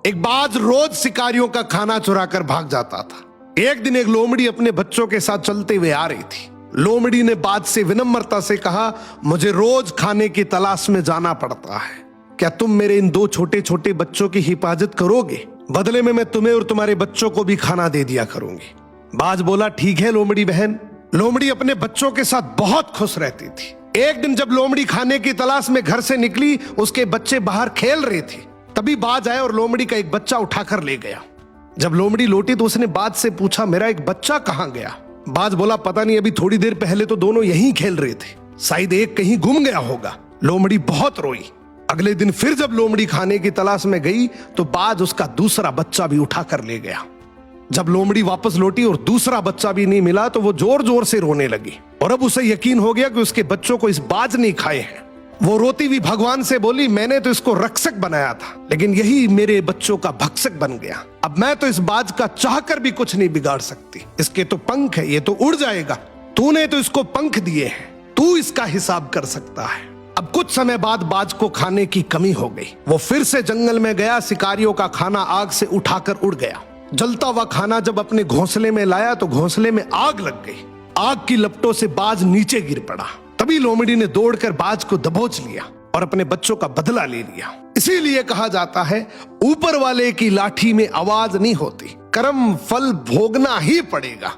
एक बाज रोज शिकारियों का खाना चुरा कर भाग जाता था। एक दिन एक लोमड़ी अपने बच्चों के साथ चलते हुए आ रही थी। लोमड़ी ने बाज से विनम्रता से कहा, मुझे रोज खाने की तलाश में जाना पड़ता है, क्या तुम मेरे इन दो छोटे छोटे बच्चों की हिफाजत करोगे? बदले में मैं तुम्हें और तुम्हारे बच्चों को भी खाना दे दिया करूंगी। बाज बोला, ठीक है लोमड़ी बहन। लोमड़ी अपने बच्चों के साथ बहुत खुश रहती थी। एक दिन जब लोमड़ी खाने की तलाश में घर से निकली, उसके बच्चे बाहर खेल रहे थे। तभी बाज आया और लोमड़ी का एक बच्चा उठाकर ले गया। जब लोमड़ी लौटी तो उसने बाज से पूछा, मेरा एक बच्चा कहाँ गया? बाज बोला, पता नहीं, अभी थोड़ी देर पहले तो दोनों यहीं खेल रहे थे, शायद एक कहीं गुम गया होगा। लोमड़ी बहुत रोई। अगले दिन फिर जब लोमड़ी खाने की तलाश में गई तो बाज उसका दूसरा बच्चा भी उठाकर ले गया। जब लोमड़ी वापस लौटी और दूसरा बच्चा भी नहीं मिला तो वो जोर जोर से रोने लगी और अब उसे यकीन हो गया कि उसके बच्चों को इस बाज ने खाए हैं। वो रोती हुई भगवान से बोली, मैंने तो इसको रक्षक बनाया था, लेकिन यही मेरे बच्चों का भक्षक बन गया। अब मैं तो इस बाज का चाहकर भी कुछ नहीं बिगाड़ सकती। इसके तो पंख है, ये तो उड़ जाएगा। तूने तो इसको पंख दिए हैं, तू इसका हिसाब कर सकता है। अब कुछ समय बाद बाज को खाने की कमी हो गई। वो फिर से जंगल में गया। शिकारियों का खाना आग से उठाकर उड़ गया। जलता हुआ खाना जब अपने घोंसले में लाया तो घोंसले में आग लग गई। आग की लपटों से बाज नीचे गिर पड़ा। तभी लोमड़ी ने दौड़कर बाज को दबोच लिया और अपने बच्चों का बदला ले लिया। इसीलिए कहा जाता है, ऊपर वाले की लाठी में आवाज नहीं होती, कर्म फल भोगना ही पड़ेगा।